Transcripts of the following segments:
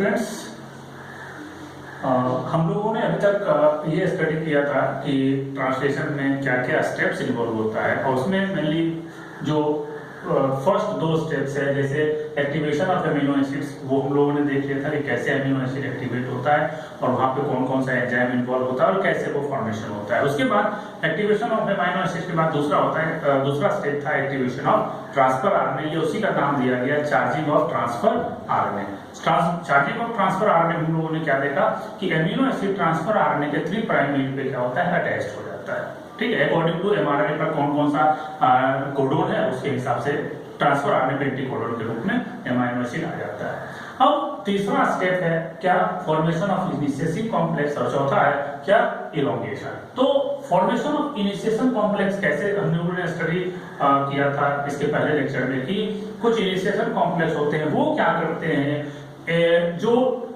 Friends, हम लोगों ने अभी तक ये स्टडी किया था कि ट्रांसलेशन में क्या क्या स्टेप्स इन्वॉल्व होता है और उसमें मेनली जो फर्स्ट दो स्टेप्स है जैसे एक्टिवेशन ऑफ एमिनो एसिड्स, वो हम लोगों ने देख लिया था कि कैसे एमिनो एसिड एक्टिवेट होता है और वहाँ पे कौन कौन सा एंजाइम इन्वॉल्व होता है और कैसे वो फॉर्मेशन होता है। उसके बाद एक्टिवेशन ऑफ एमिनो एसिड के बाद दूसरा होता है दूसरा स्टेप था एक्टिवेशन ऑफ ट्रांसफर आरएनए। ये उसी का नाम दिया गया charging of transfer RNA. Charging of transfer RNA हम लोगों ने क्या देखा कि एमिनो एसिड ट्रांसफर आरएनए के 3 प्राइम एंड पे क्या होता है, अटैच्ड हो जाता है। ठीक है, अकॉर्डिंग टू एमआरएनए पर कौन कौन सा कोडोन है उसके हिसाब से ट्रांसफर आरएनए पे एंटीकोडोन के रूप में एमिनो एसिड आ जाता है। अब तीसरा स्टेप है क्या, फॉर्मेशन ऑफ इनिशिएशन कॉम्प्लेक्स और चौथा है क्या, इलोंगेशन। तो फॉर्मेशन ऑफ इनिशिएशन कॉम्प्लेक्स कैसे हम लोगों ने स्टडी किया था इसके पहले लेक्चर में कि कुछ इनिशिएशन कॉम्प्लेक्स होते हैं, वो क्या करते हैं जो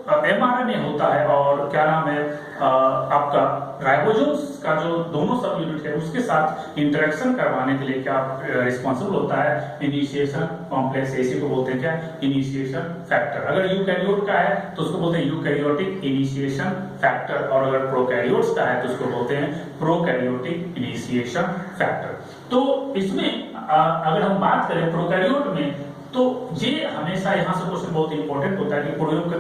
एमआरएनए होता है और क्या नाम है आपका राइबोसोम्स का जो दोनों सब यूनिट है उसके साथ इंटरेक्शन करवाने के लिए क्या रिस्पॉन्सिबल होता है, इनिशिएशन कॉम्प्लेक्स। इसी को बोलते हैं क्या, इनिशिएशन फैक्टर। अगर यूकैरियोट का है तो उसको बोलते हैं यूकैरियोटिक इनिशिएशन फैक्टर और अगर प्रोकैरियोट्स का है तो उसको बोलते हैं प्रोकैरियोटिक इनिशिएशन फैक्टर। तो इसमें अगर हम बात करें प्रोकैरियोट में तो ये हमेशा यहाँ से क्वेश्चन बहुत इंपॉर्टेंट होता है कि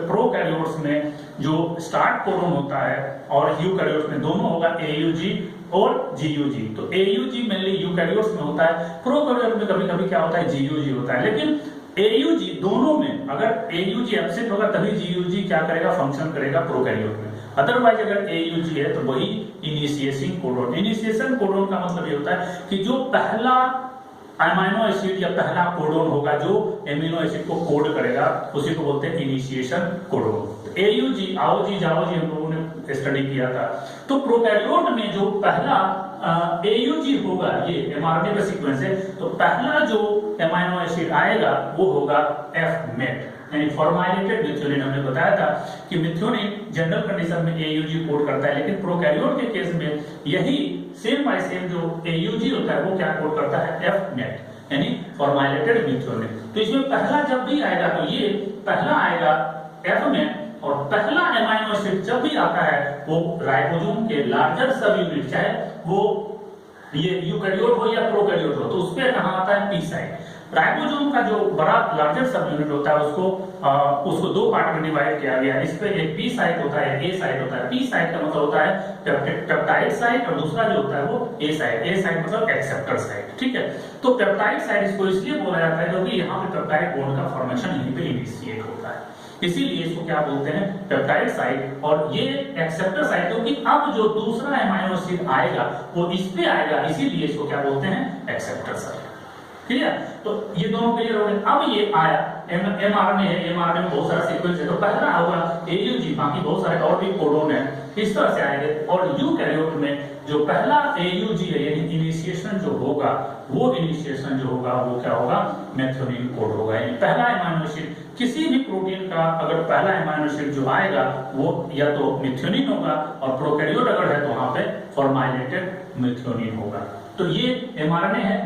प्रोकैरियोट्स में जो स्टार्ट कोडोन होता है और यूकैरियोट्स में दोनों होगा एयूजी और जीयूजी। तो एयूजी मेनली यूकैरियोट्स में होता है, प्रोकैरियोट में कभी कभी क्या होता है, जीयूजी होता है। लेकिन एयूजी दोनों में अगर एयूजी एब्सेंट होगा तभी जीयूजी क्या करेगा, फंक्शन करेगा प्रोकैरियोट में। अदरवाइज अगर एयूजी है तो वही इनिशिएशन कोडोन। इनिशिएशन कोडोन का मतलब ये होता है कि जो पहला अमीनो एसिड या पहला कोडोन होगा जो एमिनो एसिड को कोड करेगा उसी को बोलते हैं इनिशिएशन कोडोन। एयूजी आओ जी जाओ जी हम लोगों ने स्टडी किया था। तो प्रोकैरियोट में जो पहला एयूजी होगा, ये एमआरएनए का सीक्वेंस है, तो पहला जो एमिनो एसिड आएगा वो होगा एफ मेट यानी फॉर्माइलेटेड मिथ्योनिन। हमने बताया था कि मिथ्योनिन जनरल कंडीशन में एयूजी कोड करता है, लेकिन प्रोकैरियोट के केस में यही सेम बाय सेम जो एयूजी होता है वो क्या कोड करता है, एफ नेट यानी फॉर्माइलेटेड मिथ्योनिन। तो इसमें पहला जब भी आएगा तो ये पहला आएगा एफ नेट और पहला एमिनो एसिड जब भी आता है वो राइबोसोम के लार्जर सब यूनिट, चाहे वो ये यूकैरियोट हो या प्रोकैरियोट हो, तो उसपे कहां आता है, पी साइड। राइबोसोम का जो बड़ा लार्जर सब यूनिट होता है उसको दो पार्ट में डिवाइड किया गया है। इस पे एक पी साइट होता है, ए साइट होता है। पी साइट का मतलब होता है पेप्टाइड साइट और दूसरा जो होता है वो ए साइट। ए साइट मतलब एक्सेप्टर साइट। ठीक है, तो पेप्टाइड साइट इसको इसलिए बोला जाता है क्योंकि यहाँ पे पेप्टाइड बॉन्ड का फॉर्मेशन यहीं पे इनिशिएट होता है, इसीलिए इसको क्या बोलते हैं, पेप्टाइड साइट। और ये एक्सेप्टर साइट क्योंकि अब जो दूसरा एमिनो एसिड आएगा वो इस पे आएगा, इसीलिए इसको क्या बोलते हैं, एक्सेप्टर साइट। क्लियर? तो ये दोनों क्लियर हो गए। अब ये आया एमआरएनए है, एमआरएनए में बहुत सारा सीक्वेंस है, तो पहला होगा एयूजी, बाकी बहुत सारे और भी कोडोन है, इस तरह से आएंगे। और यूकैरियोट में जो पहला एयूजी है यानी इनिशिएशन जो होगा वो इनिशिएशन जो होगा वो क्या होगा, मेथियोनिन कोड होगा। यानी पहला एमिनो एसिड किसी भी प्रोटीन का अगर पहला एमिनो एसिड जो आएगा वो या तो मेथियोनिन होगा और प्रोकैरियोट अगर है तो वहां पे फॉर्माइलेटेड मेथियोनिन होगा। तो ये एमआरएनए है,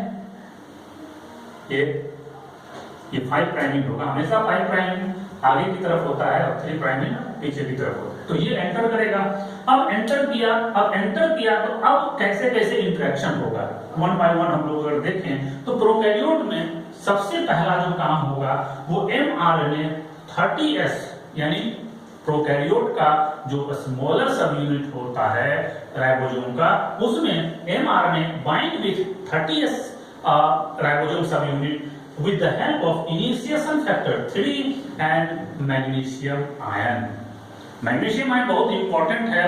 ये 5 प्राइमिंग होगा, हमेशा 5 प्राइमिंग आगे की तरफ होता है और 3 प्राइमिंग पीछे की तरफ होता है। तो ये एंटर करेगा। अब एंटर किया तो अब कैसे कैसे इंटरेक्शन होगा, वन बाय वन हम लोग अगर देखें तो प्रोकैरियोट में सबसे पहला जो काम होगा वो एमआरएनए 30S यानी प्रोकैरियोट का जो स्मॉलर सब यूनिट होता है राइबोसोम का, उसमें mRNA bind with 30S ribosome सब unit with the help of initiation factor 3 and magnesium ion। Magnesium ion बहुत इंपॉर्टेंट है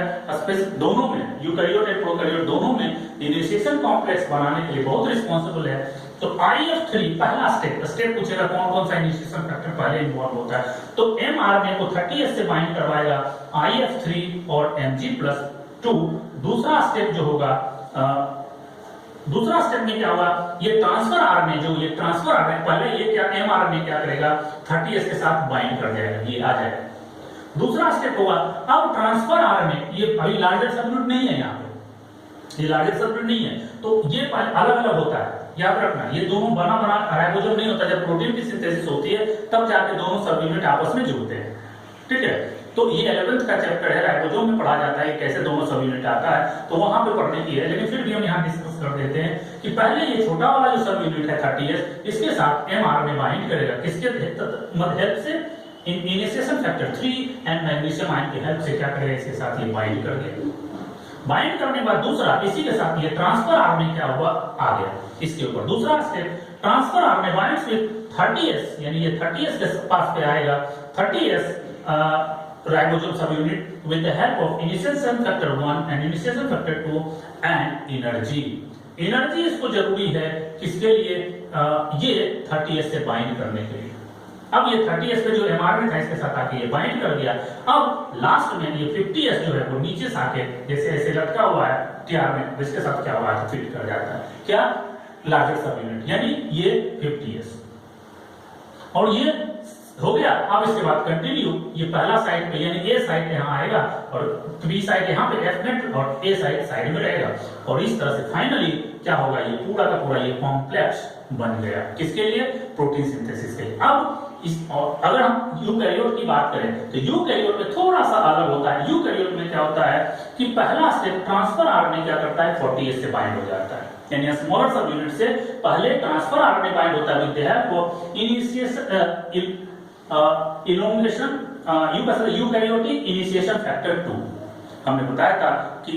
दोनों में, यूकैरियोट और प्रोकैरियोट दोनों में इनिशिएशन कॉम्प्लेक्स बनाने के लिए बहुत रिस्पांसिबल है। तो IF3 पहला स्टेप पूछेगा कौन कौन सा इनिशिएशन फैक्टर पहले इन्वॉल्व होता है, तो mRNA को 30S से बाइंड करवाएगा IF3 और Mg+2। दूसरा स्टेप जो होगा दूसरा स्टेप में क्या होगा, ये ट्रांसफर आरएनए जो ये ट्रांसफर आरएनए पहले ये क्या एमआरएनए क्या करेगा 30S के साथ बाइंड कर जाएगा, ये आ जाएगा। दूसरा स्टेप होगा अब ट्रांसफर आरएनए, ये अभी लार्जर सब यूनिट नहीं है, यहाँ पे ये लार्जर सब यूनिट नहीं है तो ये अलग अलग होता है, याद रखना। ये दोनों बना राइबोसोम नहीं होता, जब प्रोटीन की सिंथेसिस होती है तब जाके दोनों सब यूनिट आपस में जुड़ते हैं। ठीक है। तो ये 11th का चैप्टर है, राइबोसोम में पढ़ा जाता है कैसे दोनों सब यूनिट आता है, तो वहां पे पढ़ने की है, लेकिन फिर भी हम यहाँ डिस्कस कर देते हैं कि पहले ये छोटा वाला जो सब यूनिट है 30S, इसके साथ mRNA बाइंड करेगा, किसके हेल्प से, initiation factor 3 and magnesium ion की हेल्प से क्या करेगा, इसके साथ ये बाइंड कर देगा। बाइंड करने के बाद दूसरा, इसी के साथ ये ट्रांसफर आरएनए क्या हुआ, आ गया इसके ऊपर। दूसरा step, transfer RNA binds with 30S, यानी ये 30S के पास पे आएगा, 30S राइबोसोम सब unit with the help of initiation factor 1 and initiation factor 2 and energy. Energy इसको जरूरी है किसके लिए, ये 30S से बाइंड करने के लिए। अब ये 30S पे जो mRNA था इसके साथ आके ये बाइंड कर दिया। अब लास्ट में ये 50S जो है वो नीचे से आके जैसे ऐसे लटका हुआ है TR में, इसके साथ क्या हुआ है, फिट कर जाता है क्या, लार्जर सब यूनिट, यानी ये 50S। और ये हो गया। अब इसके बाद कंटिन्यू, ये पहला साइड पे यानी ए साइड यहाँ आएगा और बी साइड यहाँ पे F नेट और ए साइड में रहेगा, और इस तरह से फाइनली क्या होगा, ये पूरा का पूरा ये कॉम्प्लेक्स बन गया, किसके लिए, प्रोटीन सिंथेसिस के लिए। अब और अगर हम यूकैरियोट की बात करें तो यूकैरियोट में थोड़ा सा अलग होता है। यूकैरियोट में क्या होता है कि पहला स्टेप ट्रांसफर आरएनए क्या करता है, 40S से बाइंड हो जाता है, यानी स्मॉलर सब यूनिट से पहले ट्रांसफर आरएनए बाइंड होता है with the help of initiation elongation eukaryotic initiation factor 2। हमने बताया था कि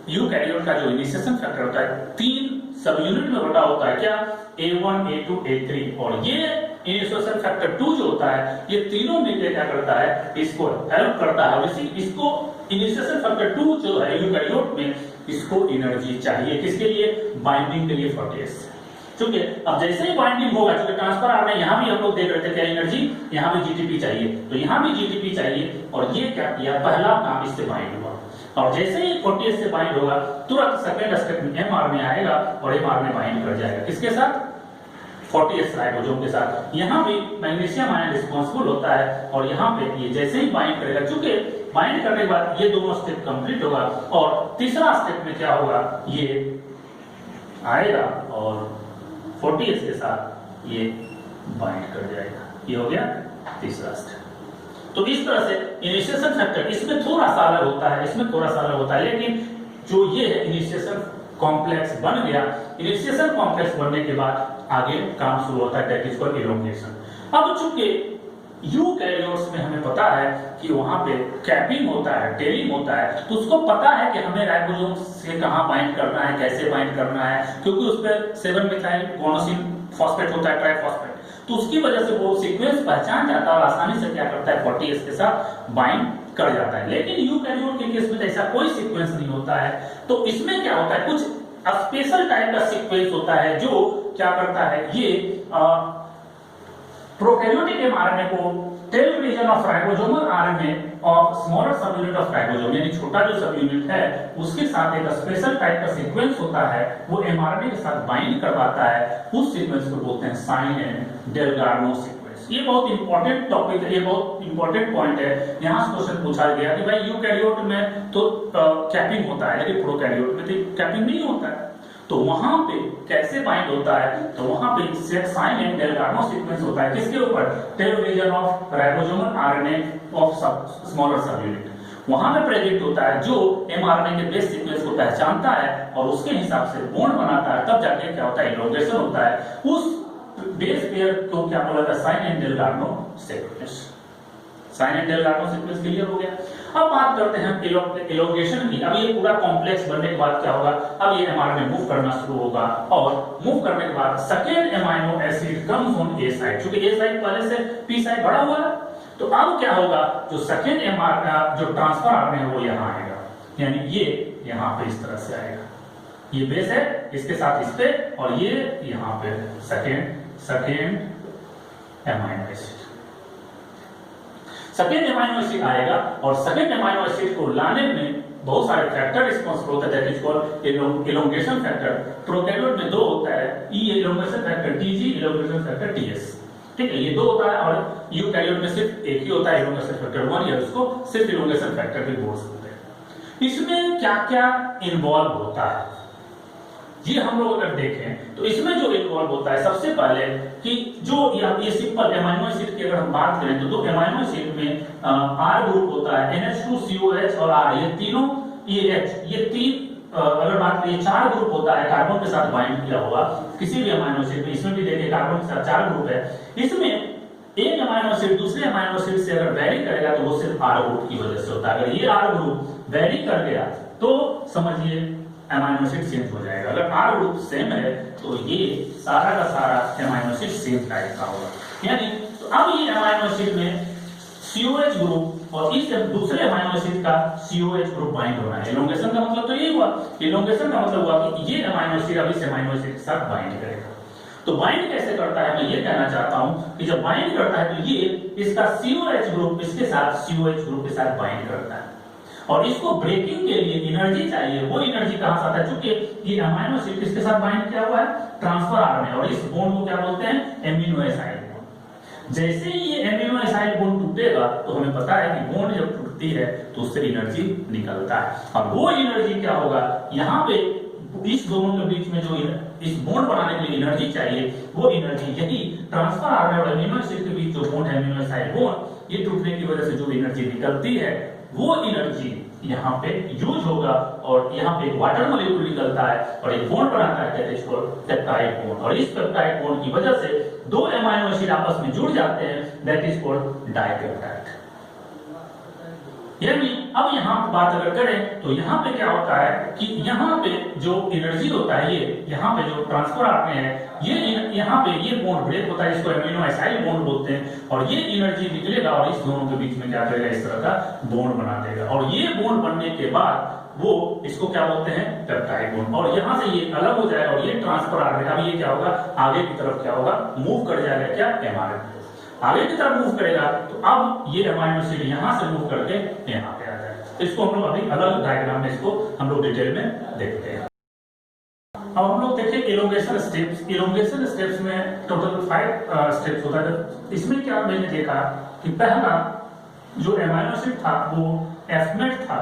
यूकैरियोट का जो इनिशिएशन फैक्टर होता है 3 सब यूनिट में बटा होता है, क्या, A1 A2 A3, और ये इनिशिएशन फैक्टर 2 जो होता है ये तीनों मिलकर क्या करता है, इसको हेल्प करता है। और इसको इनिशिएशन फैक्टर 2 जो है यूकैरियोट में, इसको एनर्जी चाहिए किसके लिए, बाइंडिंग के लिए 40S। क्योंकि अब जैसे ही बाइंडिंग होगा, क्योंकि ट्रांसफर आरएनए यहाँ भी हम लोग देख रहे थे क्या एनर्जी, यहाँ भी जीटीपी चाहिए, तो यहाँ भी जीटीपी चाहिए, और ये क्या किया, पहला काम इससे बाइंड हुआ, और जैसे ही 40S से बाइंड होगा तुरंत सेकंड स्टेप में mRNA आएगा और mRNA बाइंड कर जाएगा किसके साथ, 40S राइबोसोम के साथ। यहाँ भी मैग्नीशियम आयन रिस्पांसिबल होता है, और यहाँ पे ये जैसे ही बाइंड करेगा, चूंकि बाइंड करने के बाद ये दोनों स्टेप कंप्लीट होगा, और तीसरा स्टेप में क्या होगा, ये आएगा और 40S के साथ ये बाइंड कर जाएगा। ये हो गया तीसरा स्टेप। तो इस तरह से इनिशिएशन फैक्टर इसमें थोड़ा सा अलग होता है, इसमें थोड़ा सा अलग होता है, लेकिन जो ये है इनिशिएशन कॉम्प्लेक्स बन गया। इनिशिएशन कॉम्प्लेक्स बनने के बाद आगे काम शुरू होता है, दैट इज कॉल्ड इलोंगेशन। अब चूंकि यूकैरियोट्स में हमें पता है कि वहां पे कैपिंग होता है, टेलिंग होता है, तो उसको पता है कि हमें राइबोसोम से कहां बाइंड करना है, कैसे बाइंड करना है, क्योंकि उस पर 7 मिथाइल गुआनोसिन फॉस्फेट होता है, ट्राइफॉस्फेट, तो उसकी वजह से वो सीक्वेंस पहचान जाता है और आसानी से क्या करता है, 40S के साथ बाइंड कर जाता है। लेकिन यूकैरियोट के केस में ऐसा कोई सीक्वेंस नहीं होता है, तो इसमें क्या होता है, कुछ स्पेशल टाइप का सीक्वेंस होता है जो क्या करता है, ये प्रोकैरियोटिक mRNA को tail region of ribosomal RNA of smaller सब यूनिट ऑफ राइबोसोम, यानी छोटा जो सब यूनिट है उसके साथ एक स्पेशल टाइप का सीक्वेंस होता है, वो mRNA के साथ बाइंड करवाता है। उस सीक्वेंस को बोलते हैं साइन एंड डेल्गार्नो सीक्वेंस। ये बहुत इंपॉर्टेंट टॉपिक है, ये बहुत इंपॉर्टेंट पॉइंट है। यहाँ से क्वेश्चन पूछा गया कि भाई यूकैरियोट में तो कैपिंग होता है, लेकिन प्रोकैरियोट में तो कैपिंग नहीं होता है, तो वहां पे कैसे बाइंड होता है, तो वहां पे साइन एंड डेल्गार्नो सीक्वेंस होता है, किसके ऊपर, tail region of ribosomal RNA of smaller सब यूनिट, वहां पे प्रेजेंट होता है, जो mRNA के बेस सीक्वेंस को पहचानता है और उसके हिसाब से बॉन्ड बनाता है, तब जाके क्या होता है, इलोंगेशन होता है। उस बेस पेयर को क्या बोला जाता है, Shine and Dalgarno sequence. Shine and Dalgarno sequence clear हो गया। अब बात करते हैं इलोंगेशन की। अब ये पूरा कॉम्प्लेक्स बनने के बाद क्या होगा, अब ये mRNA मूव करना शुरू होगा, और मूव करने के बाद second amino acid comes on A side, क्योंकि ए साइड पहले से पी साइड बढ़ा हुआ है, तो अब क्या होगा, जो सेकेंड जो ट्रांसफर आरएनए है वो यहाँ आएगा, यानी ये यहाँ पे इस तरह से आएगा, ये बेस है, इसके साथ इस पे, और ये यहाँ पे second amino acid, second amino acid आएगा, और सेकेंड एमाइनो एसिड को लाने में बहुत सारे फैक्टर रिस्पांसिबल होता है, that is called elongation factor. Prokaryote में 2 होता है, E elongation factor, TG elongation factor, TS, ठीक है, ये 2 होता है, और यूकैरियोट में सिर्फ एक ही होता है, इलोंगेशन फैक्टर 1, या उसको सिर्फ इलोंगेशन फैक्टर भी बोल सकते हैं। इसमें क्या क्या इन्वॉल्व होता है, ये हम लोग अगर देखें तो इसमें जो इन्वॉल्व होता है सबसे पहले कि जो ये सिंपल अमाइनो एसिड की अगर हम बात करें तो दो अमाइनो एसिड में आर ग्रुप होता है, NH2COH और R, ये तीनों ये H, ये तीन अगर बात करें चार ग्रुप होता है कार्बन के साथ बाइंड किया हुआ किसी भी अमाइनो एसिड में। इसमें भी देखिए कार्बन के साथ चार ग्रुप है। इसमें एक अमाइनो एसिड दूसरे अमाइनो एसिड से अगर वेरी करेगा तो वो सिर्फ R ग्रुप की वजह से होता है। अगर ये R ग्रुप वेरी कर गया तो समझिए अमाइनो एसिड चेंज हो जाएगा। अगर R ग्रुप सेम है तो ये सारा का सारा अमाइनो एसिड सेम टाइप का होगा। यानी तो अब ये अमाइनो एसिड में COH ग्रुप और इस दूसरे अमाइनो एसिड का COH ग्रुप बाइंड होना है। एलोंगेशन का मतलब तो यही हुआ। एलोंगेशन का मतलब हुआ कि ये अमाइनो एसिड अब इस अमाइनो एसिड के साथ बाइंड करेगा। तो बाइंड कैसे करता है, मैं ये कहना चाहता हूं कि जब बाइंड करता है तो ये इसका COH ग्रुप इसके साथ COH ग्रुप के साथ बाइंड करता है और इसको ब्रेकिंग के लिए एनर्जी चाहिए। वो एनर्जी कहां से आता है, क्योंकि ये अमाइनो एसिड किसके साथ बाइंड किया हुआ है, ट्रांसफर आर में, और इस बॉन्ड को क्या बोलते हैं, एमिनो एसाइड बॉन्ड। जैसे ही ये एमिनो एसाइड बॉन्ड टूटेगा तो हमें पता है कि बॉन्ड जब टूटती है तो उससे एनर्जी निकलता है और वो एनर्जी क्या होगा, यहाँ पे इस दोनों के बीच में जो इस बॉन्ड बनाने के लिए एनर्जी चाहिए वो एनर्जी यही ट्रांसफर आर और एमिनो एसिड के बीच जो बॉन्ड है एमिनो एसाइड बॉन्ड, ये टूटने की वजह से जो एनर्जी निकलती है वो एनर्जी यहाँ पे यूज होगा और यहाँ पे एक वाटर मॉलिक्यूल निकलता है और एक बॉन्ड बनाता है that is called peptide bond. और इस पेप्टाइड बॉन्ड की वजह से दो अमाइनो एसिड आपस में जुड़ जाते हैं दैट इज कॉल्ड डाइपेप्टाइड। यानी अब यहाँ बात अगर करें तो यहाँ पे क्या होता है कि यहाँ पे जो एनर्जी होता है ये यहाँ पे जो ट्रांसफर आते हैं ये यहाँ पे ये बॉन्ड ब्रेक होता है, इसको एमिनो एसाइड बॉन्ड बोलते हैं और ये एनर्जी निकलेगा और इस दोनों के बीच में क्या करेगा, इस तरह का बॉन्ड बना देगा और ये बॉन्ड बनने के बाद वो इसको क्या बोलते हैं, पेप्टाइड बॉन्ड। और यहाँ से ये अलग हो जाएगा और ये ट्रांसफर आ जाएगा। अब ये क्या होगा, आगे की तरफ क्या होगा, मूव कर जाएगा, क्या एमआरएनए आगे की तरफ मूव करेगा तो अब ये अमाइनो एसिड यहाँ से मूव करके यहाँ पे आ जाएगा। इसको हम लोग अभी अलग डायग्राम में इसको हम लोग डिटेल में देखते हैं। अब हम लोग देखें एलोंगेशन स्टेप्स। एलोंगेशन स्टेप्स में टोटल 5 स्टेप्स होता है। इसमें क्या मैंने देखा कि पहला जो अमाइनो एसिड था वो एफमेट था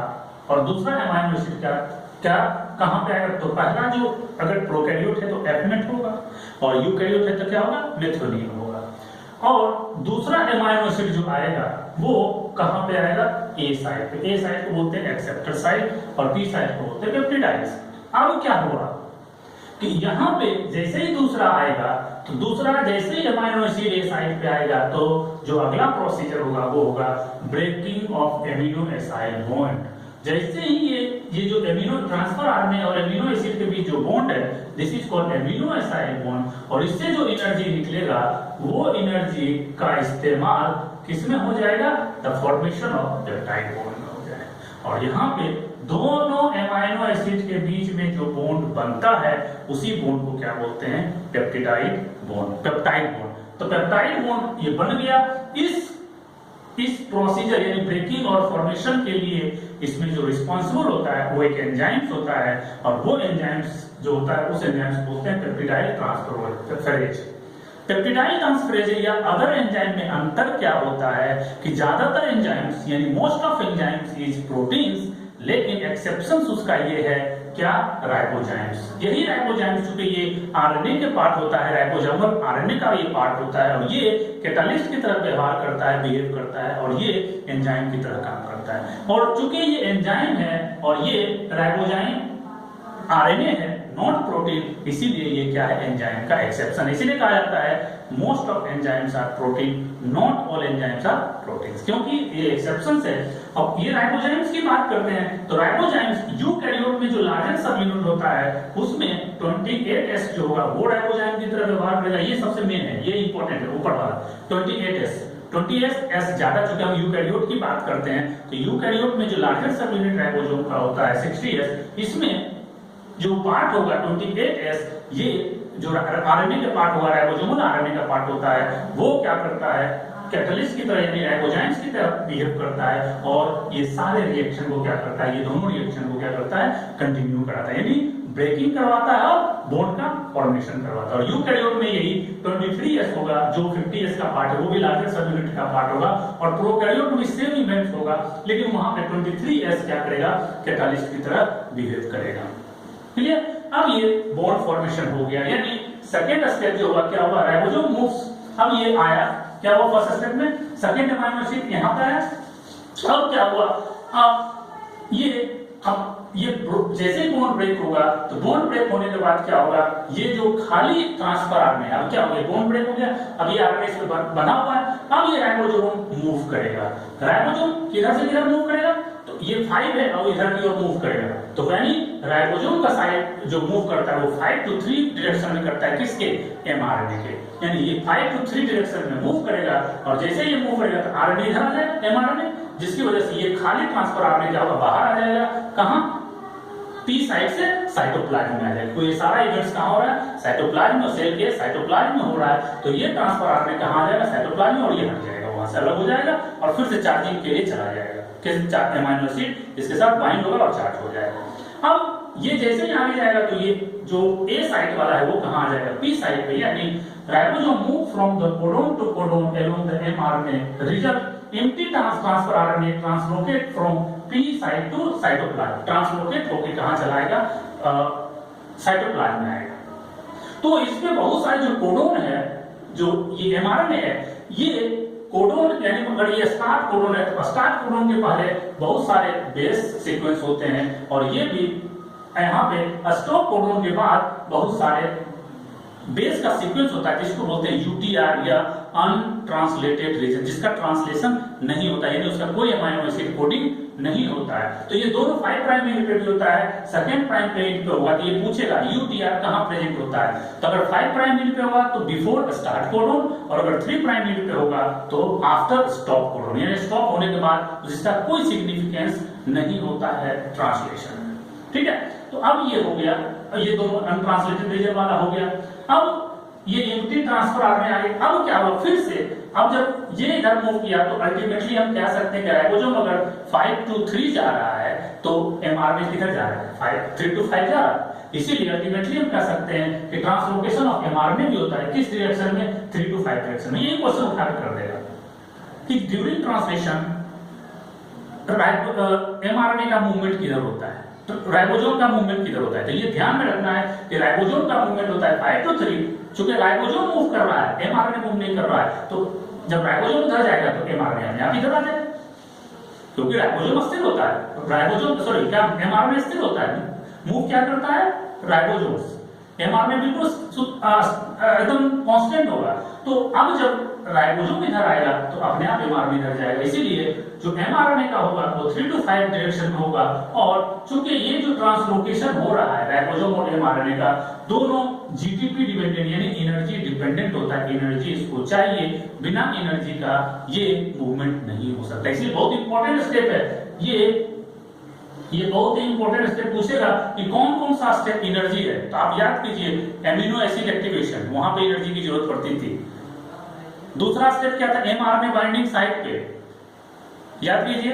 और दूसरा अमाइनो एसिड क्या कहां पे आएगा, तो पहला जो अगर प्रोकैरियोट है तो एफमेट होगा और यूकैरियोट है तो क्या होगा, मेथियोनिन होगा। और दूसरा अमाइनो एसिड जो आएगा वो कहां पे आएगा, ए साइड पे। ए साइड को बोलते हैं एक्सेप्टर साइड और बी साइड को बोलते हैं पेप्टिडाइड। अब क्या हुआ कि यहाँ पे जैसे ही दूसरा आएगा तो दूसरा जैसे ही अमाइनो एसिड ए साइड पे आएगा तो जो अगला प्रोसीजर होगा वो होगा breaking off amino acid bond. जैसे ही ये जो एमिनो ट्रांसफर आरएनए और एमिनो एसिड के बीच जो बॉन्ड है this is called amino acid bond और इससे जो एनर्जी निकलेगा वो एनर्जी का इस्तेमाल किसमें हो जाएगा, the formation of peptide bond में हो जाएगा। और यहाँ पे दोनों एमाइनो एसिड के बीच में जो बॉन्ड बनता है उसी बॉन्ड को क्या बोलते हैं, पेप्टिडाइड बॉन्ड, पेप्टाइड बॉन्ड। तो पेप्टाइड बॉन्ड ये बन गया। इस प्रोसीजर यानी ब्रेकिंग और फॉर्मेशन के लिए इसमें जो रिस्पॉन्सिबल होता है वो एक एंजाइम्स होता है और वो एंजाइम्स जो होता है उस एंजाइम्स को बोलते हैं पेप्टिडाइल ट्रांसफरेज। पेप्टिडाइल ट्रांसफरेज या अदर एंजाइम में अंतर क्या होता है कि ज्यादातर एंजाइम्स यानी most of enzymes is proteins, लेकिन एक्सेप्शंस उसका ये है क्या, राइबोजाइम्स। यही राइबोजाइम्स चूंकि ये आरएनए के पार्ट होता है, राइबोसोमल आरएनए का ये पार्ट होता है और ये कैटालिस्ट की तरह व्यवहार करता है, बिहेव करता है और ये एंजाइम की तरह काम करता है। और चूंकि ये एंजाइम है और ये राइबोजाइम आरएनए है नॉट प्रोटीन, इसीलिए ये क्या है, एंजाइम का एक्सेप्शन। इसीलिए कहा जाता है most of enzymes are protein, not all enzymes are proteins, क्योंकि ये एक्सेप्शंस है। अब ये राइबोजाइम्स की बात करते हैं तो राइबोजाइम्स यूकैरियोट में जो लार्जेस्ट सब यूनिट होता है उसमें 28S जो होगा वो राइबोजाइम की तरह व्यवहार करेगा। ये सबसे मेन है, ये इंपॉर्टेंट है, ऊपर वाला 28S ज्यादा, चूंकि हम यूकैरियोट की बात करते हैं तो यूकैरियोट में जो लार्जेस्ट सब यूनिट राइबोसोम का होता है 60S, इसमें जो पार्ट होगा 28S, ये जो आरएनए का पार्ट होगा, राइबोसोमल आरएनए का पार्ट होता है, वो क्या करता है, कैटलिस्ट की तरह यानी राइबोजाइम्स की तरह बिहेव करता है और ये सारे रिएक्शन को क्या करता है, ये दोनों रिएक्शन को क्या करता है, कंटिन्यू कराता है, यानी ब्रेकिंग करवाता है और बॉन्ड का फॉर्मेशन करवाता है। और यूकैरियोट में यही 23S होगा, जो 50S का पार्ट है वो भी लार्जेस्ट सब यूनिट का पार्ट होगा और प्रोकैरियोट में सेम इवेंट होगा, लेकिन वहां पे 23S क्या करेगा, कैटालिस्ट की तरह बिहेव करेगा। क्लियर। अब ये बॉन्ड फॉर्मेशन हो गया, यानी सेकेंड स्टेप जो हुआ क्या हुआ, राइबोसोम मूव्स, अब ये आया क्या हुआ फर्स्ट स्टेप में, सेकेंड अमाइनो एसिड यहाँ पे आया। अब क्या हुआ, अब ये जैसे बॉन्ड ब्रेक होगा तो बॉन्ड ब्रेक होने के बाद क्या होगा, ये जो खाली ट्रांसफर आरएनए, अब क्या हो गया, बॉन्ड ब्रेक हो गया, अब ये आरएनए इसमें बना हुआ है, अब ये राइबोसोम मूव करेगा, राइबोसोम किधर से किधर मूव करेगा, तो ये 5 है और इधर की ओर मूव करेगा, तो यानी राइबोसोम का साइड जो मूव करता है वो 5 to 3 डायरेक्शन में करता है, किसके, एमआरएनए के, यानी ये 5 to 3 डायरेक्शन में मूव करेगा, और जैसे ये मूव करेगा तो आरएनए इधर आ जाएगा, एमआरएनए, जिसकी वजह से ये खाली ट्रांसफर आरएनए क्या होगा, बाहर आ जाएगा, कहां, पी साइड से साइटोप्लाज्म में आ जाएगा। तो ये सारा इवेंट्स कहां हो रहा है, साइटोप्लाज्म और सेल के साइटोप्लाज्म में हो रहा है, तो ये ट्रांसफर आरएनए कहां आ जाएगा, साइटोप्लाज्म में, और ये हट जाएगा, वहां से अलग हो जाएगा और फिर से चार्जिंग के लिए चला जाएगा, किस अमीनो एसिड इसके साथ बाइंड होगा और चार्ज हो जाएगा। अब ये जैसे ही आगे जाएगा तो ये जो ए साइट वाला है वो कहां आ जाएगा, पी साइट पे, यानी ribosome move from the codon to codon along the mRNA, result empty transfer RNA translocate from P site to cytoplasm, translocate होकर कहां चला आएगा, साइटोप्लाज्म में आएगा। तो इसमें बहुत सारे जो कोडोन है, जो ये एमआरएनए है, ये कोडोन, यानी अगर ये स्टार्ट कोडोन है तो स्टार्ट कोडोन के पहले बहुत सारे बेस सीक्वेंस होते हैं, और ये भी यहाँ पे स्टॉप कोडोन के बाद बहुत सारे बेस का सीक्वेंस होता है, जिसको बोलते हैं यूटीआर या अनट्रांसलेटेड रीजन, जिसका ट्रांसलेशन नहीं होता है, यानी उसका कोई अमीनो एसिड कोडिंग नहीं होता है। तो ये दोनों 5 प्राइम एंड पे भी होता है, सेकंड प्राइम एंड पे होगा तो ये पूछेगा यूटीआर कहां प्रेजेंट होता है, तो अगर 5 प्राइम एंड पे होगा तो बिफोर स्टार्ट कोडोन, और अगर 3 प्राइम एंड पे होगा तो आफ्टर स्टॉप कोडोन, यानी स्टॉप होने के बाद जिसका कोई सिग्निफिकेंस नहीं होता है ट्रांसलेशन में, ठीक है। तो अब ये हो गया, ये दोनों अनट्रांसलेटेड रीजन वाला हो गया। अब ये एम्प्टी ट्रांसफर आरएनए आ गया, अब क्या हुआ फिर से, अब जब ये इधर मूव किया तो अल्टीमेटली हम कह सकते हैं कि राइबोसोम अगर 5 to 3 जा रहा है तो एमआरएनए किधर जा रहा है, 3 to 5 जा रहा है, इसीलिए अल्टीमेटली हम कह सकते हैं कि ट्रांसलोकेशन ऑफ एमआरएनए भी होता है किस डायरेक्शन में, 3 to 5 डायरेक्शन में। ये क्वेश्चन उठा कर देगा कि ड्यूरिंग ट्रांसलेशन एमआरएनए का मूवमेंट किधर होता है, तो राइबोसोम का मूवमेंट किधर होता है, तो ये ध्यान में रखना है कि राइबोसोम का मूवमेंट होता है 5 to 3, चूंकि राइबोसोम मूव कर रहा है, एमआरएनए मूव नहीं कर रहा है, तो जब राइबोसोम उधर जाएगा तो एमआरएनए अपने आप इधर आ जाएगा, क्योंकि राइबोसोम स्थिर होता है, राइबोसोम सॉरी क्या एमआरएनए स्थिर होता है, मूव क्या करता है राइबोसोम, एमआरएनए बिल्कुल एकदम कांस्टेंट होगा। तो अब जब राइबोसोम इधर आएगा तो अपने आप एमआरएनए इधर जाएगा, इसीलिए जो एमआरएनए का होगा वो 3 to 5 डायरेक्शन में होगा, और चूंकि ये जो ट्रांसलोकेशन हो रहा है राइबोसोम और एमआरएनए का, दोनों जीटीपी डिपेंडेंट यानी एनर्जी डिपेंडेंट होता है, एनर्जी इसको चाहिए, बिना एनर्जी का ये मूवमेंट नहीं हो सकता, इसलिए बहुत इंपॉर्टेंट स्टेप है ये बहुत ही इंपॉर्टेंट स्टेप पूछेगा कि कौन कौन सा स्टेप एनर्जी है, तो आप याद कीजिए एमिनो एसिड एक्टिवेशन, वहां पे एनर्जी की जरूरत पड़ती थी। दूसरा स्टेप क्या था, एमआरएनए बाइंडिंग साइट पे, याद कीजिए,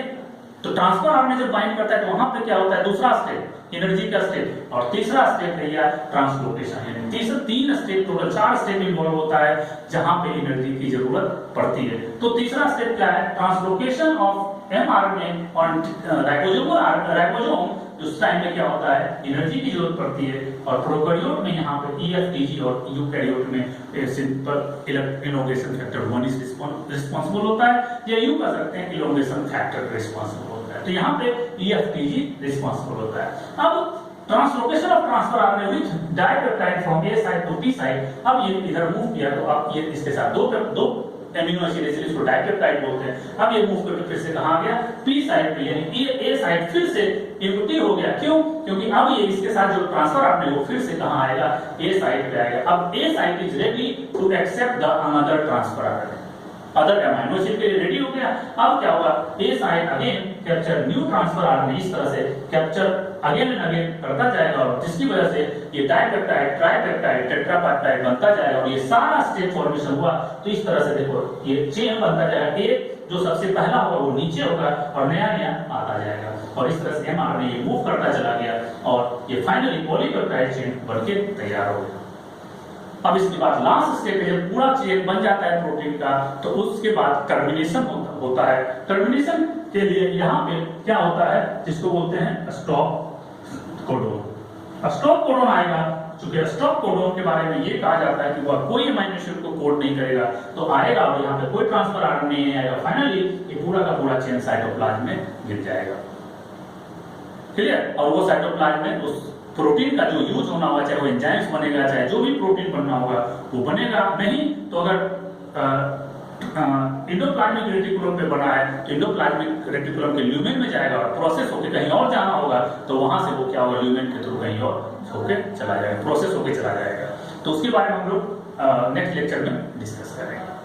तो ट्रांसफर आरएनए जब बाइंड करता है तो वहां पे क्या होता है, दूसरा स्टेप एनर्जी का स्टेप, और तीसरा स्टेप है या ट्रांसलोकेशन, यानी तीन स्टेप, टोटल 4 स्टेप इन्वॉल्व होता है जहां पे एनर्जी की जरूरत पड़ती है। तो तीसरा स्टेप क्या है, ट्रांसलोकेशन ऑफ एमआरएनए और राइबोसोम, उस टाइम में क्या होता है, एनर्जी की जरूरत पड़ती है, और प्रोकैरियोट में यहाँ पे ईएफटीजी और यूकैरियोट में सिंपल इलोंगेशन फैक्टर 1 रिस्पांसिबल होता है, या यूं कह सकते हैं इलोंगेशन फैक्टर रिस्पांसिबल होता है, तो यहाँ पे ईएफटीजी रिस्पांसिबल होता है। अब translocation of transfer RNA with dipeptide from A site to P site, अब ये इधर मूव किया तो अब ये इसके साथ दो एमिनो एसिड इसको डाइपेप्टाइड बोलते हैं, अब ये मूव करके फिर से कहां आ गया, पी साइड पे, यानी ए साइड फिर से एम्प्टी हो गया, क्यों, क्योंकि अब ये इसके साथ जो ट्रांसफर आरएनए वो फिर से कहां आएगा, ए साइड पे आएगा। अब A side is ready to accept the another transfer RNA, other amino acid के लिए रेडी हो गया। अब क्या होगा, A side again capture new transfer RNA, इस तरह से कैप्चर अगेन एंड अगेन करता जाएगा, और जिसकी वजह से ये डाइपेप्टाइड, ट्राइपेप्टाइड, टेट्रापेप्टाइड बनता जाएगा, और ये सारा स्टेप फॉर्मेशन हुआ। तो इस तरह से देखो ये चेन बनता जाएगा, एक जो सबसे पहला होगा वो नीचे होगा और नया नया आता जाएगा, और इस तरह से एमआरएनए ये मूव करता चला गया, और ये फाइनली पॉलीपेप्टाइड चेन बनके तैयार हो गया। अब इसके बाद लास्ट स्टेप है, जब पूरा चेन बन जाता है प्रोटीन का, तो उसके बाद टर्मिनेशन होता है। टर्मिनेशन के लिए यहाँ पे क्या होता है, जिसको बोलते हैं स्टॉप कोडोन, स्टॉप कोडोन आएगा, चूंकि स्टॉप कोडोन के बारे में ये कहा जाता है कि वह कोई अमीनो एसिड को कोड नहीं करेगा, तो आएगा और यहाँ पे कोई ट्रांसफर आरएनए नहीं आएगा, फाइनली ये पूरा का पूरा चेन साइटोप्लाज्म में गिर जाएगा। क्लियर? और वो साइटोप्लाज्म में उस प्रोटीन का जो यूज होना होगा, चाहे वो एंजाइम्स बनेगा, चाहे जो भी प्रोटीन बनना होगा वो बनेगा। नहीं तो अगर इंडोप्लाज्मिक रेटिकुलम पे बना है तो इंडोप्लाज्मिक रेटिकुलम के ल्यूमेन में जाएगा और प्रोसेस होकर कहीं और जाना होगा, तो वहां से वो क्या होगा, ल्यूमेन के थ्रू कहीं और होके चला जाएगा, प्रोसेस होके चला जाएगा। तो उसके बारे में हम लोग नेक्स्ट लेक्चर में डिस्कस करेंगे।